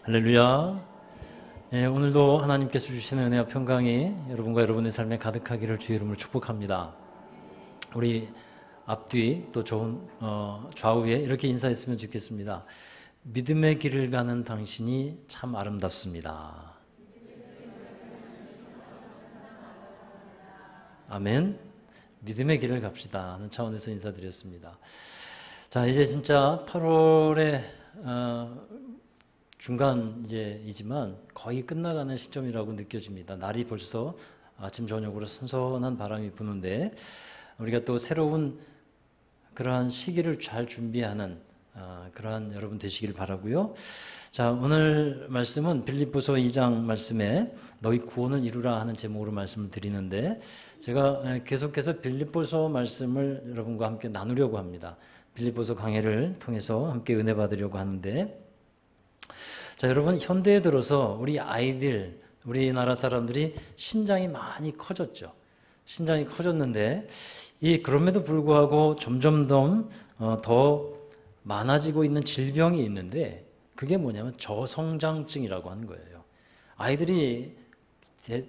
할렐루야. 오늘도 하나님께서 주시는 은혜와 평강이 여러분과 여러분의 삶에 가득하기를 주의 이름으로 축복합니다. 우리 앞뒤 또 좋은 좌우에 이렇게 인사했으면 좋겠습니다. 믿음의 길을 가는 당신이 참 아름답습니다. 아멘. 믿음의 길을 갑시다 하는 차원에서 인사드렸습니다. 자, 이제 진짜 8월의 중간 이제이지만 거의 끝나가는 시점이라고 느껴집니다. 날이 벌써 아침 저녁으로 선선한 바람이 부는데 우리가 또 새로운 그러한 시기를 잘 준비하는 그러한 여러분 되시길 바라고요. 자, 오늘 말씀은 빌립보서 2장 말씀에 너희 구원을 이루라 하는 제목으로 말씀을 드리는데 제가 계속해서 빌립보서 말씀을 여러분과 함께 나누려고 합니다. 빌립보서 강해를 통해서 함께 은혜 받으려고 하는데, 자, 여러분, 현대에 들어서 우리 아이들, 우리나라 사람들이 신장이 많이 커졌죠. 신장이 커졌는데 그럼에도 불구하고 점점 더 많아지고 있는 질병이 있는데 그게 뭐냐면 저성장증이라고 하는 거예요. 아이들이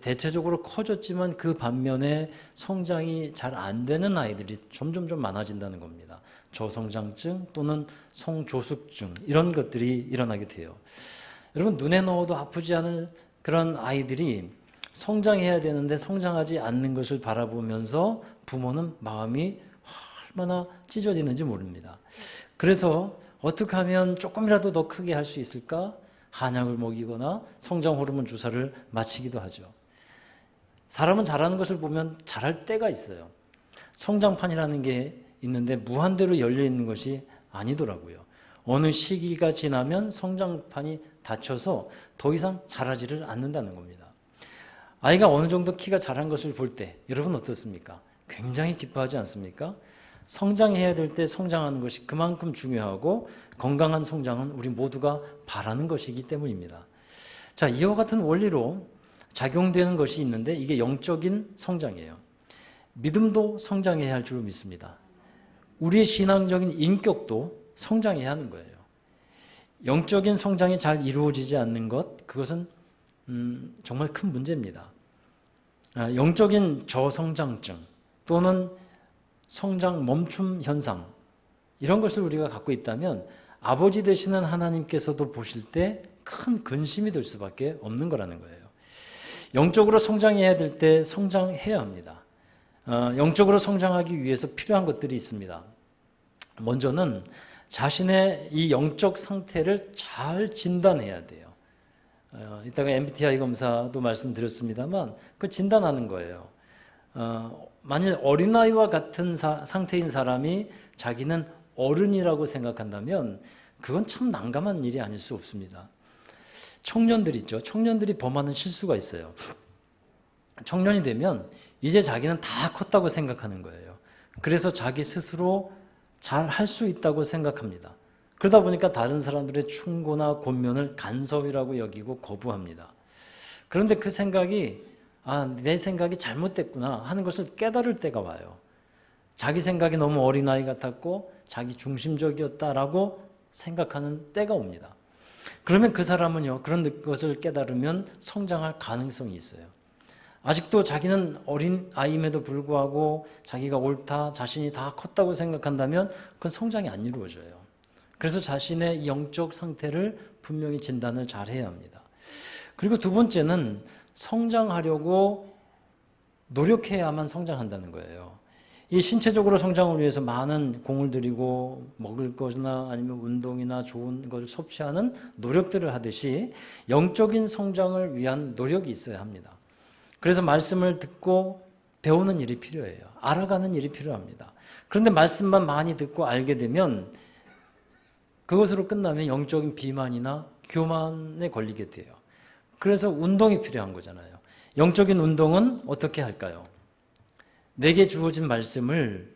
대체적으로 커졌지만 그 반면에 성장이 잘 안 되는 아이들이 점점 많아진다는 겁니다. 저성장증 또는 성조숙증, 이런 것들이 일어나게 돼요. 여러분, 눈에 넣어도 아프지 않을 그런 아이들이 성장해야 되는데 성장하지 않는 것을 바라보면서 부모는 마음이 얼마나 찢어지는지 모릅니다. 그래서 어떻게 하면 조금이라도 더 크게 할 수 있을까? 한약을 먹이거나 성장 호르몬 주사를 맞히기도 하죠. 사람은 자라는 것을 보면 자랄 때가 있어요. 성장판이라는 게 있는데 무한대로 열려 있는 것이 아니더라고요. 어느 시기가 지나면 성장판이 닫혀서 더 이상 자라지를 않는다는 겁니다. 아이가 어느 정도 키가 자란 것을 볼 때 여러분 어떻습니까? 굉장히 기뻐하지 않습니까? 성장해야 될 때 성장하는 것이 그만큼 중요하고 건강한 성장은 우리 모두가 바라는 것이기 때문입니다. 자, 이와 같은 원리로 작용되는 것이 있는데 이게 영적인 성장이에요. 믿음도 성장해야 할 줄 믿습니다. 우리의 신앙적인 인격도 성장해야 하는 거예요. 영적인 성장이 잘 이루어지지 않는 것, 그것은 정말 큰 문제입니다. 영적인 저성장증 또는 성장 멈춤 현상, 이런 것을 우리가 갖고 있다면 아버지 되시는 하나님께서도 보실 때 큰 근심이 될 수밖에 없는 거라는 거예요. 영적으로 성장해야 될 때 성장해야 합니다. 영적으로 성장하기 위해서 필요한 것들이 있습니다. 먼저는 자신의 이 영적 상태를 잘 진단해야 돼요. 이따가 MBTI 검사도 말씀드렸습니다만 그 진단하는 거예요. 만일 어린아이와 같은 상태인 사람이 자기는 어른이라고 생각한다면 그건 참 난감한 일이 아닐 수 없습니다. 청년들 있죠. 청년들이 범하는 실수가 있어요. 청년이 되면 이제 자기는 다 컸다고 생각하는 거예요. 그래서 자기 스스로 잘 할 수 있다고 생각합니다. 그러다 보니까 다른 사람들의 충고나 권면을 간섭이라고 여기고 거부합니다. 그런데 그 생각이 내 생각이 잘못됐구나 하는 것을 깨달을 때가 와요. 자기 생각이 너무 어린아이 같았고 자기 중심적이었다라고 생각하는 때가 옵니다. 그러면 그 사람은요, 그런 것을 깨달으면 성장할 가능성이 있어요. 아직도 자기는 어린아이임에도 불구하고 자기가 옳다, 자신이 다 컸다고 생각한다면 그건 성장이 안 이루어져요. 그래서 자신의 영적 상태를 분명히 진단을 잘 해야 합니다. 그리고 두 번째는 성장하려고 노력해야만 성장한다는 거예요. 이 신체적으로 성장을 위해서 많은 공을 들이고 먹을 것이나 아니면 운동이나 좋은 것을 섭취하는 노력들을 하듯이 영적인 성장을 위한 노력이 있어야 합니다. 그래서 말씀을 듣고 배우는 일이 필요해요. 알아가는 일이 필요합니다. 그런데 말씀만 많이 듣고 알게 되면 그것으로 끝나면 영적인 비만이나 교만에 걸리게 돼요. 그래서 운동이 필요한 거잖아요. 영적인 운동은 어떻게 할까요? 내게 주어진 말씀을,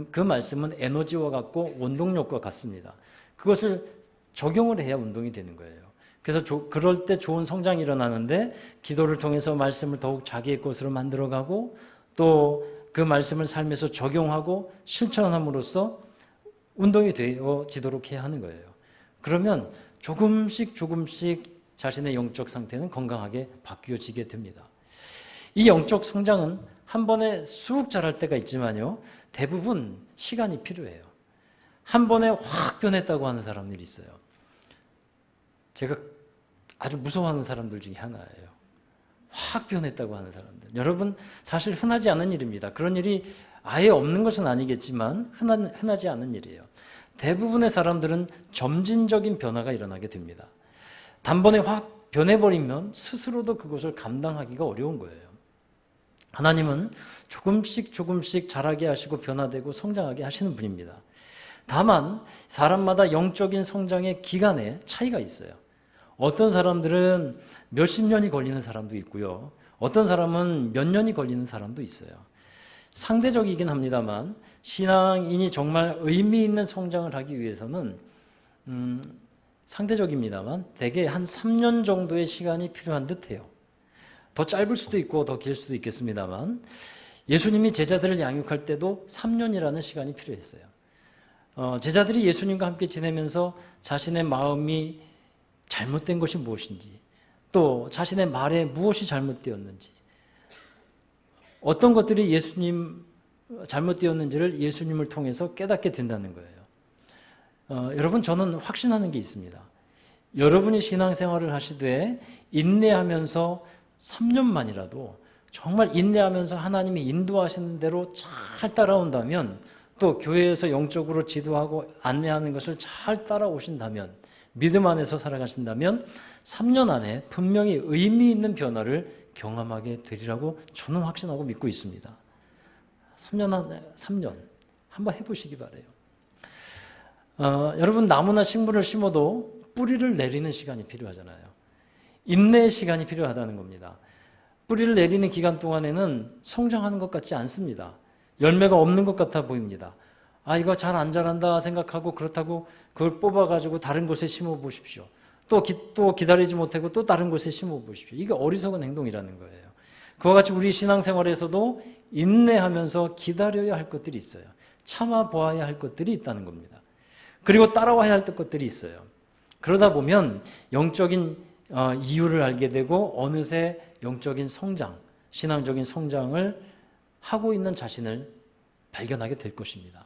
그 말씀은 에너지와 같고 원동력과 같습니다. 그것을 적용을 해야 운동이 되는 거예요. 그래서 그럴 때 좋은 성장이 일어나는데 기도를 통해서 말씀을 더욱 자기의 것으로 만들어가고 또 그 말씀을 삶에서 적용하고 실천함으로써 운동이 되어지도록 해야 하는 거예요. 그러면 조금씩 자신의 영적 상태는 건강하게 바뀌어지게 됩니다. 이 영적 성장은 한 번에 쑥 자랄 때가 있지만요, 대부분 시간이 필요해요. 한 번에 확 변했다고 하는 사람들이 있어요. 제가 아주 무서워하는 사람들 중에 하나예요. 확 변했다고 하는 사람들. 여러분, 사실 흔하지 않은 일입니다. 그런 일이 아예 없는 것은 아니겠지만 흔하지 않은 일이에요. 대부분의 사람들은 점진적인 변화가 일어나게 됩니다. 단번에 확 변해버리면 스스로도 그것을 감당하기가 어려운 거예요. 하나님은 조금씩 자라게 하시고 변화되고 성장하게 하시는 분입니다. 다만 사람마다 영적인 성장의 기간에 차이가 있어요. 어떤 사람들은 몇십 년이 걸리는 사람도 있고요. 어떤 사람은 몇 년이 걸리는 사람도 있어요. 상대적이긴 합니다만 신앙인이 정말 의미 있는 성장을 하기 위해서는 상대적입니다만 대개 한 3년 정도의 시간이 필요한 듯해요. 더 짧을 수도 있고 더 길 수도 있겠습니다만 예수님이 제자들을 양육할 때도 3년이라는 시간이 필요했어요. 제자들이 예수님과 함께 지내면서 자신의 마음이 잘못된 것이 무엇인지, 또 자신의 말에 무엇이 잘못되었는지, 어떤 것들이 잘못되었는지를 예수님을 통해서 깨닫게 된다는 거예요. 여러분, 저는 확신하는 게 있습니다. 여러분이 신앙생활을 하시되 인내하면서 3년만이라도 정말 인내하면서 하나님이 인도하시는 대로 잘 따라온다면, 또 교회에서 영적으로 지도하고 안내하는 것을 잘 따라오신다면, 믿음 안에서 살아가신다면 3년 안에 분명히 의미 있는 변화를 경험하게 되리라고 저는 확신하고 믿고 있습니다. 3년 안에 3년 한번 해보시기 바래요. 여러분, 나무나 식물을 심어도 뿌리를 내리는 시간이 필요하잖아요. 인내의 시간이 필요하다는 겁니다. 뿌리를 내리는 기간 동안에는 성장하는 것 같지 않습니다. 열매가 없는 것 같아 보입니다. 이거 잘 안 자란다 생각하고 그렇다고 그걸 뽑아가지고 다른 곳에 심어 보십시오. 또 기다리지 못하고 또 다른 곳에 심어 보십시오. 이게 어리석은 행동이라는 거예요. 그와 같이 우리 신앙생활에서도 인내하면서 기다려야 할 것들이 있어요. 참아 보아야 할 것들이 있다는 겁니다. 그리고 따라와야 할 것들이 있어요. 그러다 보면 영적인 이유를 알게 되고 어느새 영적인 성장, 신앙적인 성장을 하고 있는 자신을 발견하게 될 것입니다.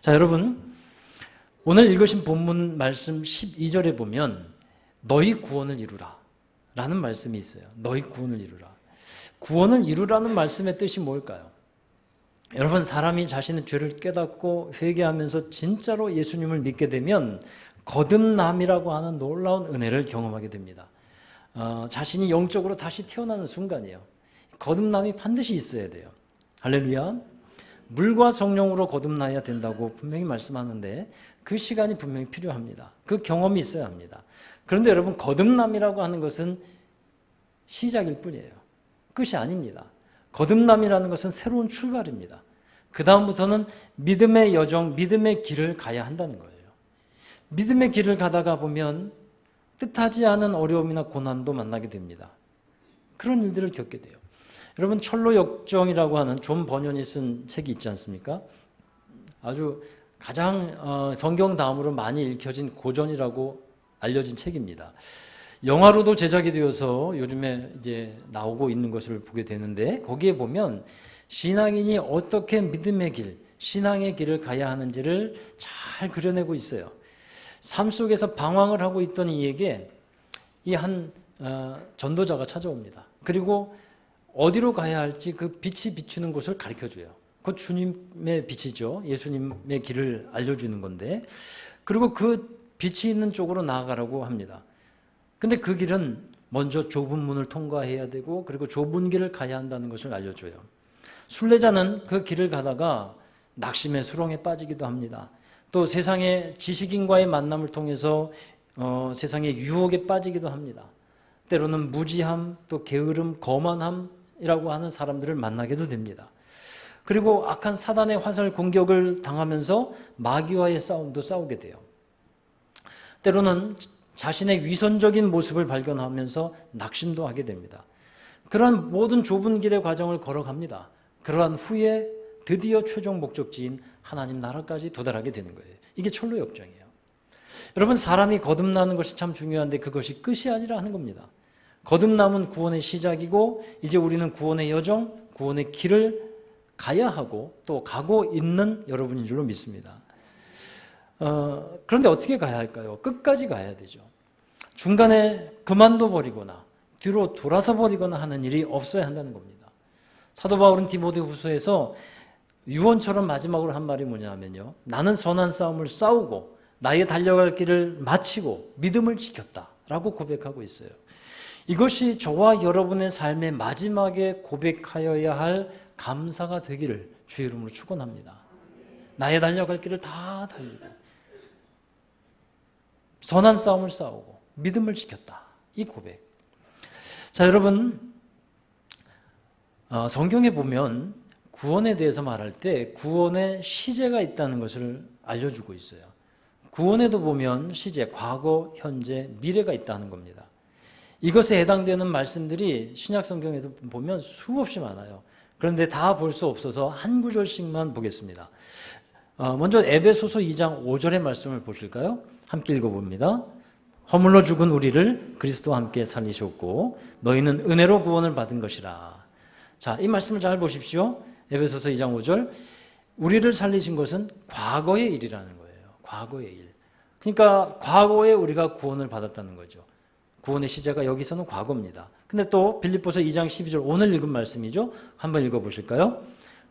자, 여러분, 오늘 읽으신 본문 말씀 12절에 보면 너희 구원을 이루라 라는 말씀이 있어요. 너희 구원을 이루라. 구원을 이루라는 말씀의 뜻이 뭘까요? 여러분, 사람이 자신의 죄를 깨닫고 회개하면서 진짜로 예수님을 믿게 되면 거듭남이라고 하는 놀라운 은혜를 경험하게 됩니다. 자신이 영적으로 다시 태어나는 순간이에요. 거듭남이 반드시 있어야 돼요. 할렐루야. 물과 성령으로 거듭나야 된다고 분명히 말씀하는데 그 시간이 분명히 필요합니다. 그 경험이 있어야 합니다. 그런데 여러분, 거듭남이라고 하는 것은 시작일 뿐이에요. 끝이 아닙니다. 거듭남이라는 것은 새로운 출발입니다. 그 다음부터는 믿음의 여정, 믿음의 길을 가야 한다는 거예요. 믿음의 길을 가다가 보면 뜻하지 않은 어려움이나 고난도 만나게 됩니다. 그런 일들을 겪게 돼요. 여러분, 철로 역정이라고 하는 존 버년이 쓴 책이 있지 않습니까? 아주 가장 성경 다음으로 많이 읽혀진 고전이라고 알려진 책입니다. 영화로도 제작이 되어서 요즘에 이제 나오고 있는 것을 보게 되는데, 거기에 보면 신앙인이 어떻게 믿음의 길, 신앙의 길을 가야 하는지를 잘 그려내고 있어요. 삶 속에서 방황을 하고 있던 이에게 이 한 전도자가 찾아옵니다. 그리고 어디로 가야 할지 그 빛이 비추는 곳을 가르쳐줘요. 그 주님의 빛이죠. 예수님의 길을 알려주는 건데, 그리고 그 빛이 있는 쪽으로 나아가라고 합니다. 근데 그 길은 먼저 좁은 문을 통과해야 되고, 그리고 좁은 길을 가야 한다는 것을 알려줘요. 순례자는 그 길을 가다가 낙심의 수렁에 빠지기도 합니다. 또 세상의 지식인과의 만남을 통해서 세상의 유혹에 빠지기도 합니다. 때로는 무지함, 또 게으름, 거만함이라고 하는 사람들을 만나게도 됩니다. 그리고 악한 사단의 화살 공격을 당하면서 마귀와의 싸움도 싸우게 돼요. 때로는 자신의 위선적인 모습을 발견하면서 낙심도 하게 됩니다. 그러한 모든 좁은 길의 과정을 걸어갑니다. 그러한 후에 드디어 최종 목적지인 하나님 나라까지 도달하게 되는 거예요. 이게 철로 역정이에요. 여러분, 사람이 거듭나는 것이 참 중요한데 그것이 끝이 아니라 하는 겁니다. 거듭남은 구원의 시작이고 이제 우리는 구원의 여정, 구원의 길을 가야 하고 또 가고 있는 여러분인 줄로 믿습니다. 그런데 어떻게 가야 할까요? 끝까지 가야 되죠. 중간에 그만둬 버리거나 뒤로 돌아서 버리거나 하는 일이 없어야 한다는 겁니다. 사도 바울은 디모데후서에서 유언처럼 마지막으로 한 말이 뭐냐면요, 나는 선한 싸움을 싸우고 나의 달려갈 길을 마치고 믿음을 지켰다라고 고백하고 있어요. 이것이 저와 여러분의 삶의 마지막에 고백하여야 할 감사가 되기를 주의 이름으로 축원합니다. 나의 달려갈 길을 다 달리고 선한 싸움을 싸우고 믿음을 지켰다. 이 고백. 자, 여러분, 성경에 보면 구원에 대해서 말할 때 구원의 시제가 있다는 것을 알려주고 있어요. 구원에도 보면 시제, 과거, 현재, 미래가 있다는 겁니다. 이것에 해당되는 말씀들이 신약 성경에도 보면 수없이 많아요. 그런데 다 볼 수 없어서 한 구절씩만 보겠습니다. 먼저 에베소서 2장 5절의 말씀을 보실까요? 함께 읽어봅니다. 허물로 죽은 우리를 그리스도와 함께 살리셨고 너희는 은혜로 구원을 받은 것이라. 자, 이 말씀을 잘 보십시오. 에베소서 2장 5절. 우리를 살리신 것은 과거의 일이라는 거예요. 과거의 일. 그러니까 과거에 우리가 구원을 받았다는 거죠. 구원의 시제가 여기서는 과거입니다. 근데 또 빌립보서 2장 12절 오늘 읽은 말씀이죠. 한번 읽어보실까요?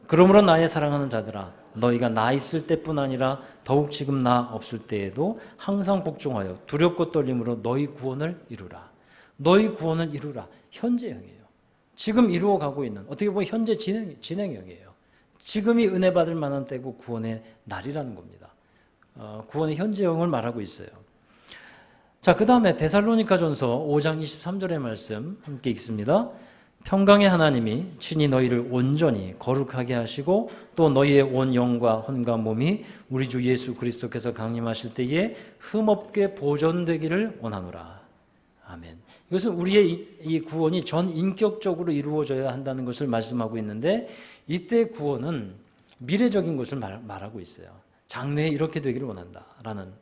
그러므로 나의 사랑하는 자들아 너희가 나 있을 때뿐 아니라 더욱 지금 나 없을 때에도 항상 복종하여 두렵고 떨림으로 너희 구원을 이루라. 너희 구원을 이루라. 현재형이에요. 지금 이루어가고 있는, 어떻게 보면 현재 진행형이에요. 지금이 은혜 받을 만한 때고 구원의 날이라는 겁니다. 구원의 현재형을 말하고 있어요. 자, 그 다음에 데살로니가전서 5장 23절의 말씀 함께 읽습니다. 평강의 하나님이 친히 너희를 온전히 거룩하게 하시고 또 너희의 온 영과 혼과 몸이 우리 주 예수 그리스도께서 강림하실 때에 흠없게 보존되기를 원하노라. 아멘. 이것은 우리의 이 구원이 전 인격적으로 이루어져야 한다는 것을 말씀하고 있는데 이때 구원은 미래적인 것을 말하고 있어요. 장래에 이렇게 되기를 원한다라는.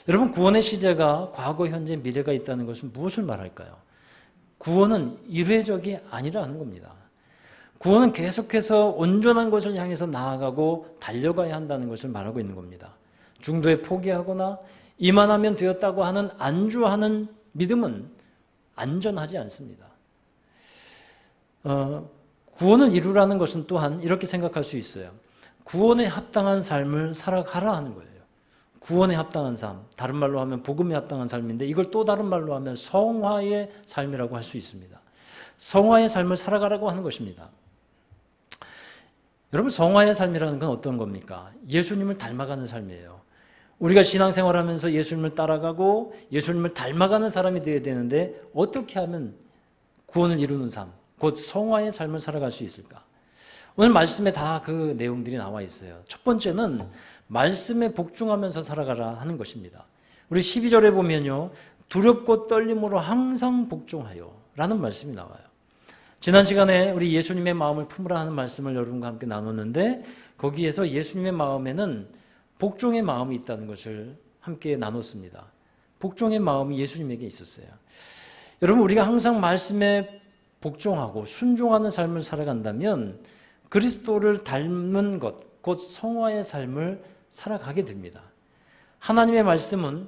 여러분, 구원의 시제가 과거, 현재, 미래가 있다는 것은 무엇을 말할까요? 구원은 일회적이 아니라는 겁니다. 구원은 계속해서 온전한 것을 향해서 나아가고 달려가야 한다는 것을 말하고 있는 겁니다. 중도에 포기하거나 이만하면 되었다고 하는 안주하는 믿음은 안전하지 않습니다. 구원을 이루라는 것은 또한 이렇게 생각할 수 있어요. 구원에 합당한 삶을 살아가라 하는 거예요. 구원에 합당한 삶, 다른 말로 하면 복음에 합당한 삶인데 이걸 또 다른 말로 하면 성화의 삶이라고 할 수 있습니다. 성화의 삶을 살아가라고 하는 것입니다. 여러분, 성화의 삶이라는 건 어떤 겁니까? 예수님을 닮아가는 삶이에요. 우리가 신앙생활하면서 예수님을 따라가고 예수님을 닮아가는 사람이 되어야 되는데 어떻게 하면 구원을 이루는 삶, 곧 성화의 삶을 살아갈 수 있을까? 오늘 말씀에 다 그 내용들이 나와 있어요. 첫 번째는 말씀에 복종하면서 살아가라 하는 것입니다. 우리 12절에 보면요, 두렵고 떨림으로 항상 복종하여 라는 말씀이 나와요. 지난 시간에 우리 예수님의 마음을 품으라 하는 말씀을 여러분과 함께 나눴는데 거기에서 예수님의 마음에는 복종의 마음이 있다는 것을 함께 나눴습니다. 복종의 마음이 예수님에게 있었어요. 여러분, 우리가 항상 말씀에 복종하고 순종하는 삶을 살아간다면 그리스도를 닮은 것, 곧 성화의 삶을 살아가게 됩니다. 하나님의 말씀은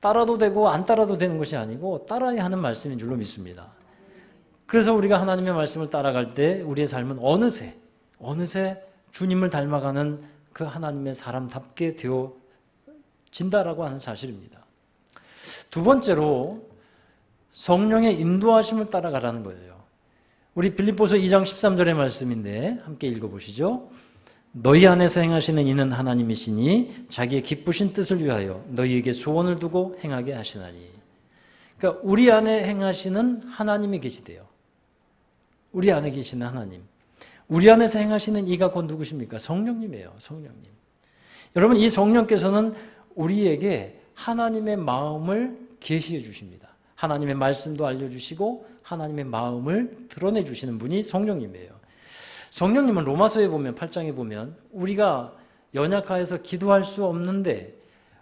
따라도 되고 안 따라도 되는 것이 아니고 따라야 하는 말씀인 줄로 믿습니다. 그래서 우리가 하나님의 말씀을 따라갈 때 우리의 삶은 어느새 주님을 닮아가는 그 하나님의 사람답게 되어진다라고 하는 사실입니다. 두 번째로 성령의 인도하심을 따라가라는 거예요. 우리 빌립보서 2장 13절의 말씀인데 함께 읽어보시죠. 너희 안에서 행하시는 이는 하나님이시니 자기의 기쁘신 뜻을 위하여 너희에게 소원을 두고 행하게 하시나니. 그러니까 우리 안에 행하시는 하나님이 계시대요. 우리 안에 계시는 하나님. 우리 안에서 행하시는 이가 곧 누구십니까? 성령님이에요. 성령님. 여러분, 이 성령께서는 우리에게 하나님의 마음을 계시해 주십니다. 하나님의 말씀도 알려주시고 하나님의 마음을 드러내 주시는 분이 성령님이에요. 성령님은 로마서에 보면 8장에 보면 우리가 연약하여서 기도할 수 없는데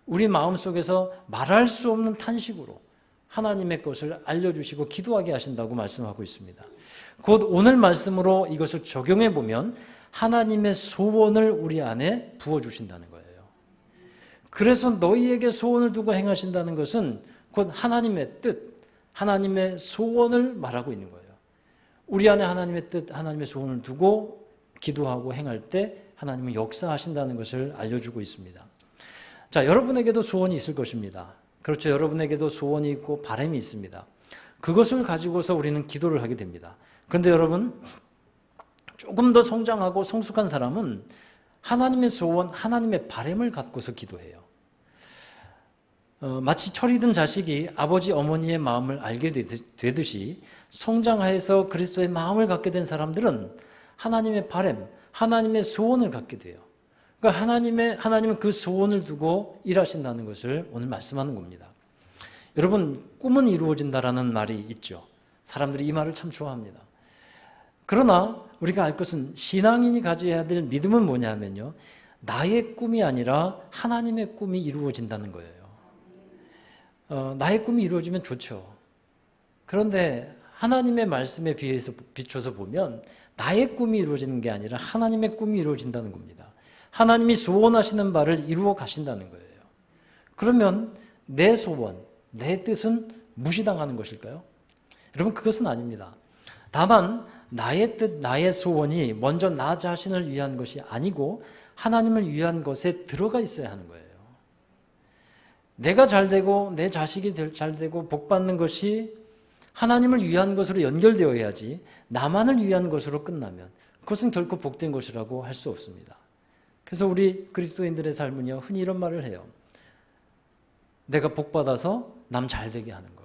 우리 마음속에서 말할 수 없는 탄식으로 하나님의 것을 알려주시고 기도하게 하신다고 말씀하고 있습니다. 곧 오늘 말씀으로 이것을 적용해 보면 하나님의 소원을 우리 안에 부어주신다는 거예요. 그래서 너희에게 소원을 두고 행하신다는 것은 곧 하나님의 뜻, 하나님의 소원을 말하고 있는 거예요. 우리 안에 하나님의 뜻, 하나님의 소원을 두고 기도하고 행할 때 하나님은 역사하신다는 것을 알려주고 있습니다. 자, 여러분에게도 소원이 있을 것입니다. 그렇죠. 여러분에게도 소원이 있고 바람이 있습니다. 그것을 가지고서 우리는 기도를 하게 됩니다. 그런데 여러분, 조금 더 성장하고 성숙한 사람은 하나님의 소원, 하나님의 바람을 갖고서 기도해요. 마치 철이 든 자식이 아버지 어머니의 마음을 알게 되듯이 성장해서 그리스도의 마음을 갖게 된 사람들은 하나님의 바람, 하나님의 소원을 갖게 돼요. 그러니까 하나님은 그 소원을 두고 일하신다는 것을 오늘 말씀하는 겁니다. 여러분, 꿈은 이루어진다라는 말이 있죠. 사람들이 이 말을 참 좋아합니다. 그러나 우리가 알 것은 신앙인이 가져야 될 믿음은 뭐냐면요, 나의 꿈이 아니라 하나님의 꿈이 이루어진다는 거예요. 나의 꿈이 이루어지면 좋죠. 그런데 하나님의 말씀에 비춰서 보면 나의 꿈이 이루어지는 게 아니라 하나님의 꿈이 이루어진다는 겁니다. 하나님이 소원하시는 바를 이루어 가신다는 거예요. 그러면 내 소원, 내 뜻은 무시당하는 것일까요? 여러분, 그것은 아닙니다. 다만 나의 뜻, 나의 소원이 먼저 나 자신을 위한 것이 아니고 하나님을 위한 것에 들어가 있어야 하는 거예요. 내가 잘되고 내 자식이 잘되고 복받는 것이 하나님을 위한 것으로 연결되어야지 나만을 위한 것으로 끝나면 그것은 결코 복된 것이라고 할 수 없습니다. 그래서 우리 그리스도인들의 삶은요, 흔히 이런 말을 해요. 내가 복받아서 남 잘되게 하는 거.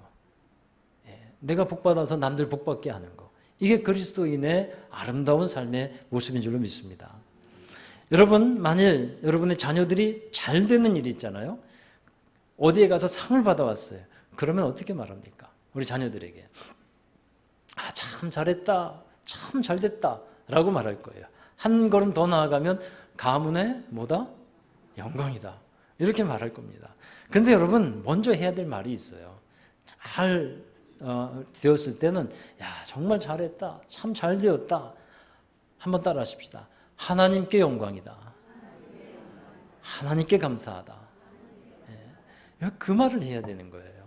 내가 복받아서 남들 복받게 하는 거. 이게 그리스도인의 아름다운 삶의 모습인 줄로 믿습니다. 여러분, 만일 여러분의 자녀들이 잘 되는 일이 있잖아요. 어디에 가서 상을 받아왔어요. 그러면 어떻게 말합니까? 우리 자녀들에게. 참 잘했다. 참 잘됐다. 라고 말할 거예요. 한 걸음 더 나아가면 가문의 뭐다? 영광이다. 이렇게 말할 겁니다. 그런데 여러분, 먼저 해야 될 말이 있어요. 잘 되었을 때는 정말 잘했다. 참 잘 되었다. 한번 따라 하십시다. 하나님께 영광이다. 하나님께 감사하다. 그 말을 해야 되는 거예요.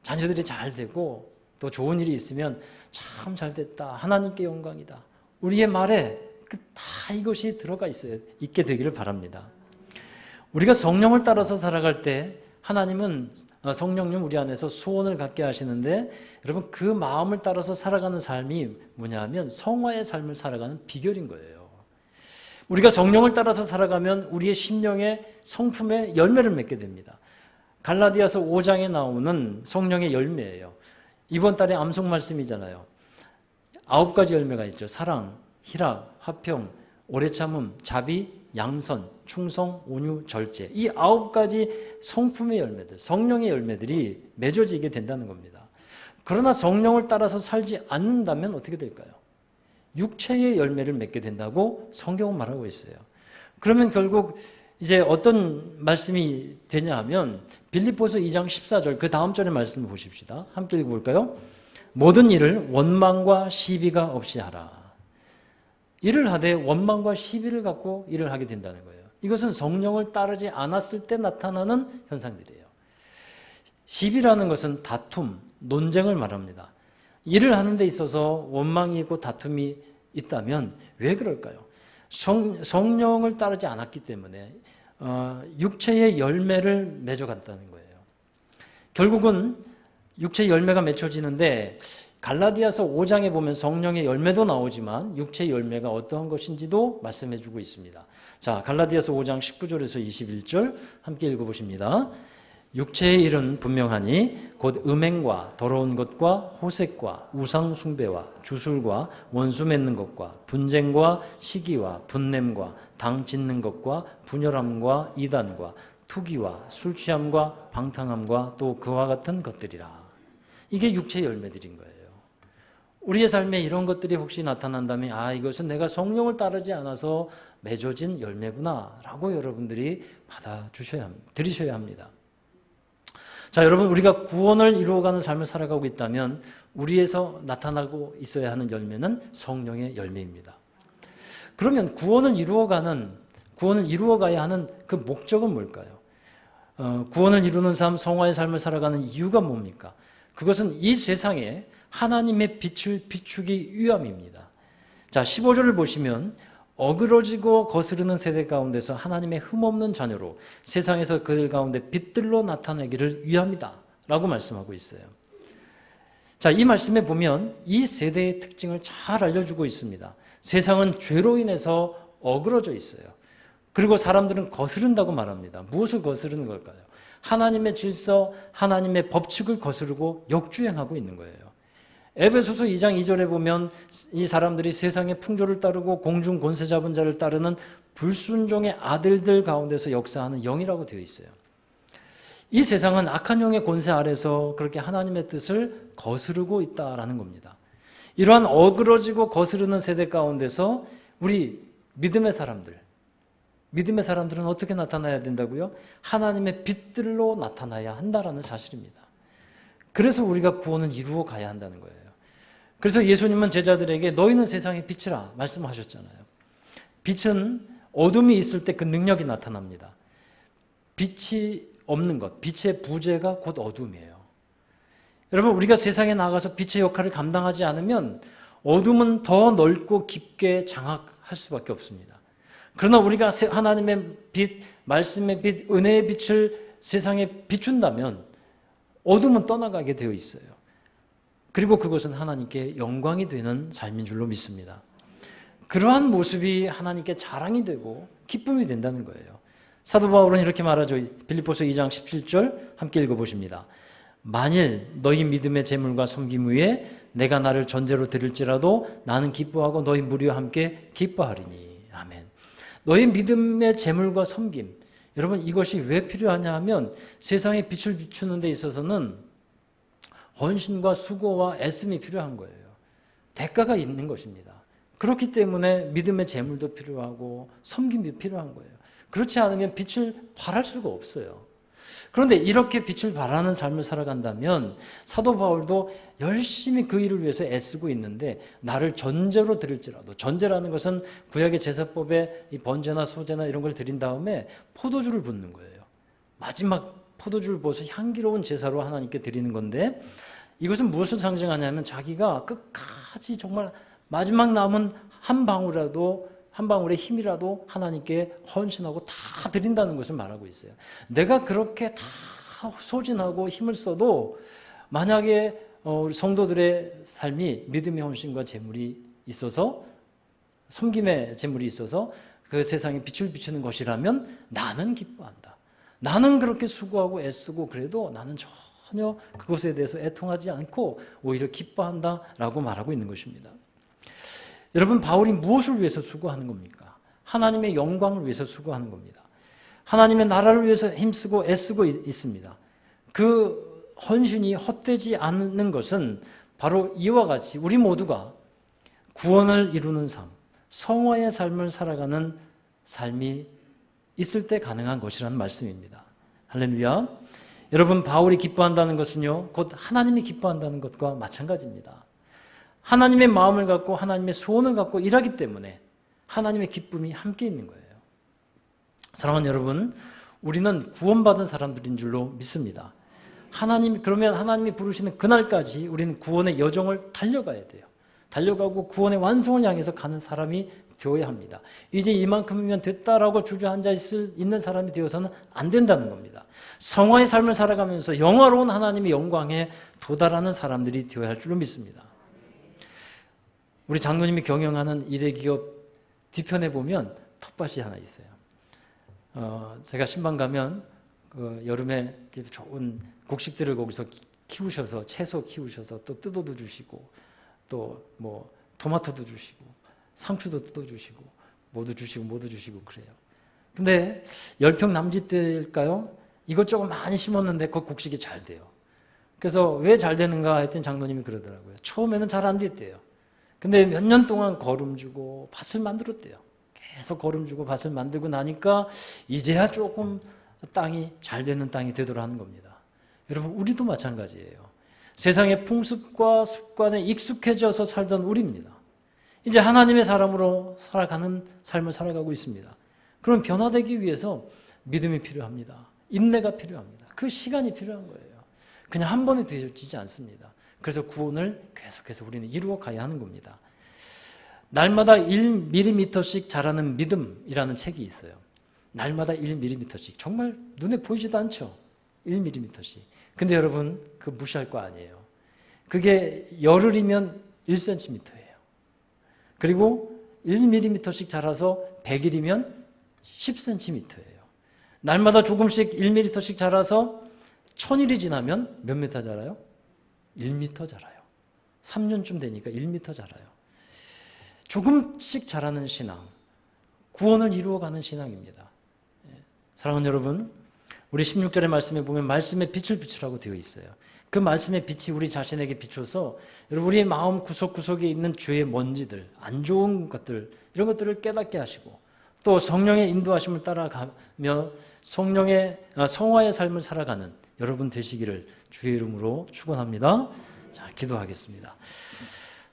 자녀들이 잘 되고 또 좋은 일이 있으면 참 잘 됐다. 하나님께 영광이다. 우리의 말에 다 이것이 들어가 있게 되기를 바랍니다. 우리가 성령을 따라서 살아갈 때 하나님은 성령님 우리 안에서 소원을 갖게 하시는데, 여러분, 그 마음을 따라서 살아가는 삶이 뭐냐면 성화의 삶을 살아가는 비결인 거예요. 우리가 성령을 따라서 살아가면 우리의 심령의 성품의 열매를 맺게 됩니다. 갈라디아서 5장에 나오는 성령의 열매예요. 이번 달에 암송 말씀이잖아요. 9가지 열매가 있죠. 사랑, 희락, 화평, 오래 참음, 자비, 양선, 충성, 온유, 절제. 이 9가지 성품의 열매들, 성령의 열매들이 맺어지게 된다는 겁니다. 그러나 성령을 따라서 살지 않는다면 어떻게 될까요? 육체의 열매를 맺게 된다고 성경은 말하고 있어요. 그러면 결국 이제 어떤 말씀이 되냐 하면 빌립보서 2장 14절 그 다음 절의 말씀을 보십시다. 함께 읽어볼까요? 모든 일을 원망과 시비가 없이 하라. 일을 하되 원망과 시비를 갖고 일을 하게 된다는 거예요. 이것은 성령을 따르지 않았을 때 나타나는 현상들이에요. 시비라는 것은 다툼, 논쟁을 말합니다. 일을 하는 데 있어서 원망이 있고 다툼이 있다면 왜 그럴까요? 성령을 따르지 않았기 때문에 육체의 열매를 맺어갔다는 거예요. 결국은 육체의 열매가 맺혀지는데 갈라디아서 5장에 보면 성령의 열매도 나오지만 육체의 열매가 어떠한 것인지도 말씀해주고 있습니다. 자, 갈라디아서 5장 19절에서 21절 함께 읽어보십니다. 육체의 일은 분명하니 곧 음행과 더러운 것과 호색과 우상 숭배와 주술과 원수 맺는 것과 분쟁과 시기와 분냄과 당 짓는 것과 분열함과 이단과 투기와 술 취함과 방탕함과 또 그와 같은 것들이라. 이게 육체의 열매들인 거예요. 우리의 삶에 이런 것들이 혹시 나타난다면 이것은 내가 성령을 따르지 않아서 맺어진 열매구나 라고 여러분들이 들으셔야 합니다. 자, 여러분, 우리가 구원을 이루어가는 삶을 살아가고 있다면 우리에서 나타나고 있어야 하는 열매는 성령의 열매입니다. 그러면 구원을 이루어가야 하는 그 목적은 뭘까요? 구원을 이루는 삶, 성화의 삶을 살아가는 이유가 뭡니까? 그것은 이 세상에 하나님의 빛을 비추기 위함입니다. 자, 15절을 보시면 어그러지고 거스르는 세대 가운데서 하나님의 흠없는 자녀로 세상에서 그들 가운데 빛들로 나타내기를 위함이다 라고 말씀하고 있어요. 자, 이 말씀에 보면 이 세대의 특징을 잘 알려주고 있습니다. 세상은 죄로 인해서 어그러져 있어요. 그리고 사람들은 거스른다고 말합니다. 무엇을 거스르는 걸까요? 하나님의 질서, 하나님의 법칙을 거스르고 역주행하고 있는 거예요. 에베소서 2장 2절에 보면 이 사람들이 세상의 풍조를 따르고 공중 권세 잡은 자를 따르는 불순종의 아들들 가운데서 역사하는 영이라고 되어 있어요. 이 세상은 악한 영의 권세 아래서 그렇게 하나님의 뜻을 거스르고 있다라는 겁니다. 이러한 어그러지고 거스르는 세대 가운데서 우리 믿음의 사람들은 어떻게 나타나야 된다고요? 하나님의 빛들로 나타나야 한다라는 사실입니다. 그래서 우리가 구원을 이루어 가야 한다는 거예요. 그래서 예수님은 제자들에게 너희는 세상의 빛이라 말씀하셨잖아요. 빛은 어둠이 있을 때 그 능력이 나타납니다. 빛이 없는 것, 빛의 부재가 곧 어둠이에요. 여러분, 우리가 세상에 나가서 빛의 역할을 감당하지 않으면 어둠은 더 넓고 깊게 장악할 수밖에 없습니다. 그러나 우리가 하나님의 빛, 말씀의 빛, 은혜의 빛을 세상에 비춘다면 어둠은 떠나가게 되어 있어요. 그리고 그것은 하나님께 영광이 되는 삶인 줄로 믿습니다. 그러한 모습이 하나님께 자랑이 되고 기쁨이 된다는 거예요. 사도 바울은 이렇게 말하죠. 빌립보서 2장 17절 함께 읽어보십니다. 만일 너희 믿음의 재물과 섬김 위에 내가 나를 전제로 드릴지라도 나는 기뻐하고 너희 무리와 함께 기뻐하리니. 아멘. 너희 믿음의 재물과 섬김, 여러분 이것이 왜 필요하냐 하면 세상에 빛을 비추는 데 있어서는 헌신과 수고와 애씀이 필요한 거예요. 대가가 있는 것입니다. 그렇기 때문에 믿음의 재물도 필요하고 섬김이 필요한 거예요. 그렇지 않으면 빛을 발할 수가 없어요. 그런데 이렇게 빛을 발하는 삶을 살아간다면 사도 바울도 열심히 그 일을 위해서 애쓰고 있는데 나를 전제로 드릴지라도, 전제라는 것은 구약의 제사법에 이 번제나 소제나 이런 걸 드린 다음에 포도주를 붓는 거예요. 마지막 포도주를 부어서 향기로운 제사로 하나님께 드리는 건데 이것은 무엇을 상징하냐면 자기가 끝까지 정말 마지막 남은 한 방울의 힘이라도 하나님께 헌신하고 다 드린다는 것을 말하고 있어요. 내가 그렇게 다 소진하고 힘을 써도 만약에 우리 성도들의 삶이 믿음의 헌신과 재물이 있어서 섬김의 재물이 있어서 그 세상에 빛을 비추는 것이라면 나는 기뻐한다. 나는 그렇게 수고하고 애쓰고 그래도 나는 전혀 그것에 대해서 애통하지 않고 오히려 기뻐한다라고 말하고 있는 것입니다. 여러분, 바울이 무엇을 위해서 수고하는 겁니까? 하나님의 영광을 위해서 수고하는 겁니다. 하나님의 나라를 위해서 힘쓰고 애쓰고 있습니다. 그 헌신이 헛되지 않는 것은 바로 이와 같이 우리 모두가 구원을 이루는 삶, 성화의 삶을 살아가는 삶이 있을 때 가능한 것이라는 말씀입니다. 할렐루야. 여러분, 바울이 기뻐한다는 것은요, 곧 하나님이 기뻐한다는 것과 마찬가지입니다. 하나님의 마음을 갖고 하나님의 소원을 갖고 일하기 때문에 하나님의 기쁨이 함께 있는 거예요. 사랑하는 여러분, 우리는 구원받은 사람들인 줄로 믿습니다. 그러면 하나님이 부르시는 그날까지 우리는 구원의 여정을 달려가야 돼요. 달려가고 구원의 완성을 향해서 가는 사람이 되어야 합니다. 이제 이만큼이면 됐다라고 주저앉아 있는 사람이 되어서는 안 된다는 겁니다. 성화의 삶을 살아가면서 영화로운 하나님의 영광에 도달하는 사람들이 되어야 할 줄로 믿습니다. 우리 장로님이 경영하는 일회기업 뒤편에 보면 텃밭이 하나 있어요. 제가 신방 가면 그 여름에 좋은 곡식들을 거기서 키우셔서 채소 키우셔서 또 뜯어도 주시고 또 뭐 토마토도 주시고 상추도 뜯어주시고 뭐도 주시고 그래요. 근데 10평 남짓 될까요? 이것저것 많이 심었는데 그 곡식이 잘 돼요. 그래서 왜 잘 되는가 했더니 장로님이 그러더라고요. 처음에는 잘 안 됐대요. 근데 몇 년 동안 거름 주고 밭을 만들었대요. 계속 거름 주고 밭을 만들고 나니까 이제야 조금 땅이 잘 되는 땅이 되더라 하는 겁니다. 여러분, 우리도 마찬가지예요. 세상의 풍습과 습관에 익숙해져서 살던 우리입니다. 이제 하나님의 사람으로 살아가는 삶을 살아가고 있습니다. 그럼 변화되기 위해서 믿음이 필요합니다. 인내가 필요합니다. 그 시간이 필요한 거예요. 그냥 한 번에 되어지지 않습니다. 그래서 구원을 계속해서 우리는 이루어 가야 하는 겁니다. 날마다 1mm씩 자라는 믿음이라는 책이 있어요. 날마다 1mm씩. 정말 눈에 보이지도 않죠? 1mm씩. 근데 여러분, 그거 무시할 거 아니에요. 그게 열흘이면 1cm예요. 그리고 1mm씩 자라서 100일이면 10cm예요. 날마다 조금씩 1mm씩 자라서 1000일이 지나면 몇 미터 자라요? 1m 자라요. 3년쯤 되니까 1m 자라요. 조금씩 자라는 신앙, 구원을 이루어가는 신앙입니다. 사랑하는 여러분, 우리 16절의 말씀에 보면 말씀의 빛을 비추라고 되어 있어요. 그 말씀의 빛이 우리 자신에게 비춰서 우리의 마음 구석구석에 있는 죄의 먼지들, 안 좋은 것들, 이런 것들을 깨닫게 하시고 또 성령의 인도하심을 따라가며 성화의 삶을 살아가는 여러분 되시기를 주의 이름으로 축원합니다. 자, 기도하겠습니다.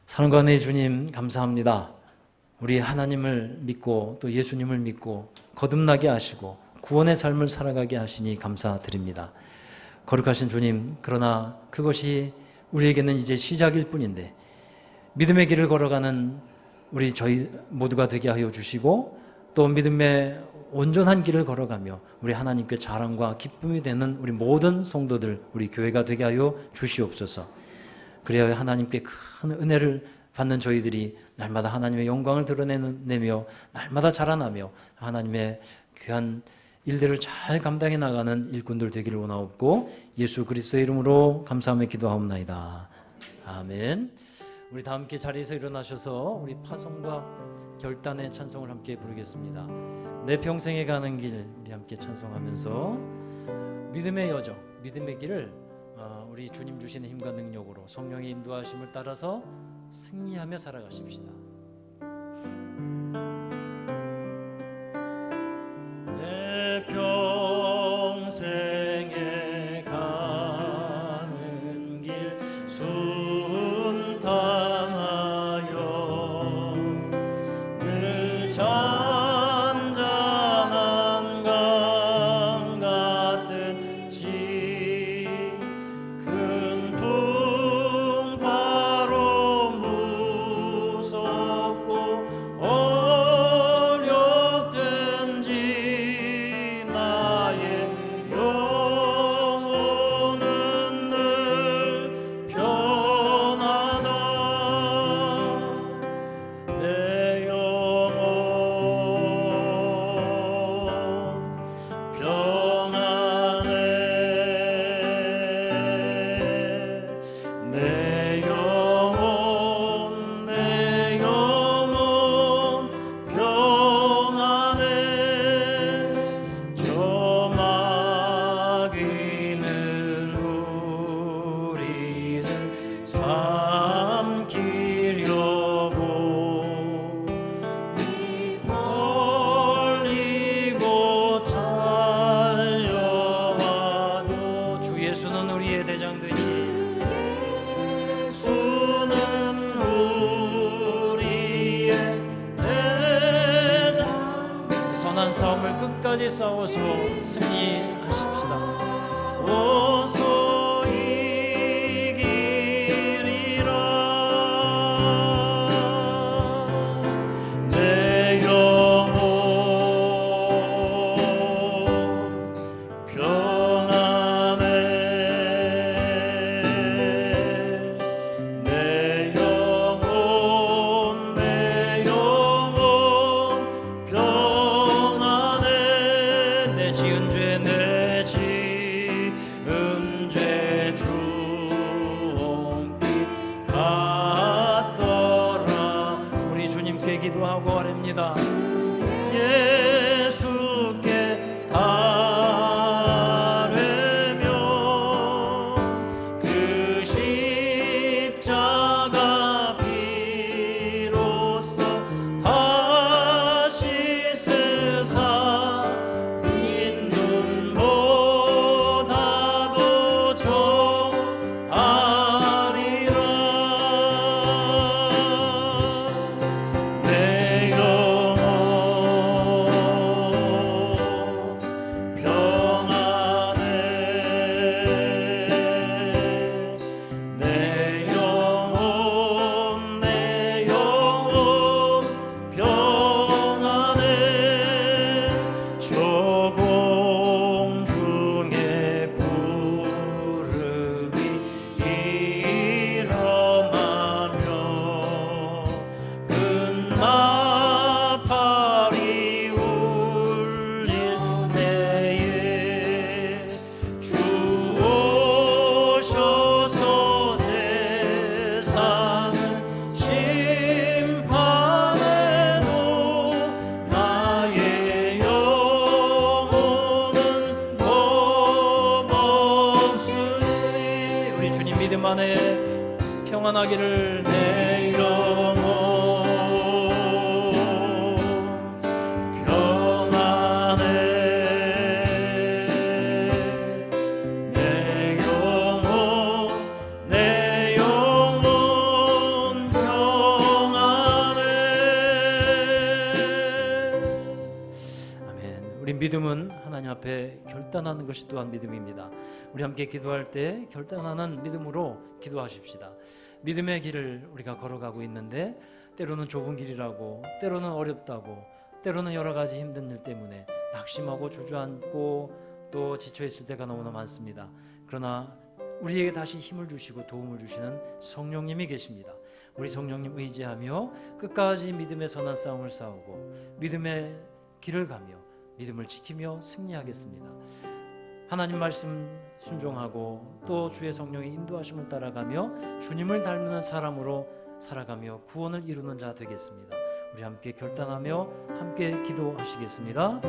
사랑과 은혜의 주님, 감사합니다. 우리 하나님을 믿고 또 예수님을 믿고 거듭나게 하시고 구원의 삶을 살아가게 하시니 감사드립니다. 거룩하신 주님, 그러나 그것이 우리에게는 이제 시작일 뿐인데 믿음의 길을 걸어가는 저희 모두가 되게 하여 주시고 또 믿음의 온전한 길을 걸어가며 우리 하나님께 자랑과 기쁨이 되는 우리 모든 성도들, 우리 교회가 되게 하여 주시옵소서. 그래야 하나님께 큰 은혜를 받는 저희들이 날마다 하나님의 영광을 드러내며 날마다 자라나며 하나님의 귀한 일들을 잘 감당해 나가는 일꾼들 되기를 원하옵고 예수 그리스도의 이름으로 감사하며 기도하옵나이다. 아멘. 우리 다 함께 자리에서 일어나셔서 우리 파송과 결단의 찬송을 함께 부르겠습니다. 내 평생에 가는 길 우리 함께 찬송하면서 믿음의 여정, 믿음의 길을 우리 주님 주시는 힘과 능력으로 성령의 인도하심을 따라서 승리하며 살아가십시다. 내 평생에 가는 길 순탄하여 늘 잔잔한 강 같은 지 큰 풍파로 무섭고 어렵든지 나의 영혼은 늘 편하다. 내 영혼 평안해. 내 영혼 평안해. 저 마귀는 우리를 삼키려고 입 벌리고 달려와도 주 예수는 우리의 대장 되니 예수는 우리의 대장. 선한 싸움을 끝까지 싸워서 승리하십시다. 오소 이기리라. 내 영혼 평안해. 내 영혼 평안해. 내 지은 죄 주홍빛 같더라. 우리 주님께 기도하고 아뢰옵니다. 예수께 아뢰며 그 평안하기를 내 영혼 평안해 내 영혼 평안해. 아멘. 우리 믿음은 하나님 앞에 결단하는 것이 또한 믿음입니다. 우리 함께 기도할 때 결단하는 믿음으로 기도하십시다. 믿음의 길을 우리가 걸어가고 있는데 때로는 좁은 길이라고, 때로는 어렵다고, 때로는 여러 가지 힘든 일 때문에 낙심하고 주저앉고 또 지쳐있을 때가 너무나 많습니다. 그러나 우리에게 다시 힘을 주시고 도움을 주시는 성령님이 계십니다. 우리 성령님 의지하며 끝까지 믿음의 선한 싸움을 싸우고 믿음의 길을 가며 믿음을 지키며 승리하겠습니다. 하나님 말씀 순종하고 또 주의 성령의 인도하심을 따라가며 주님을 닮는 사람으로 살아가며 구원을 이루는 자 되겠습니다. 우리 함께 결단하며 함께 기도하시겠습니다.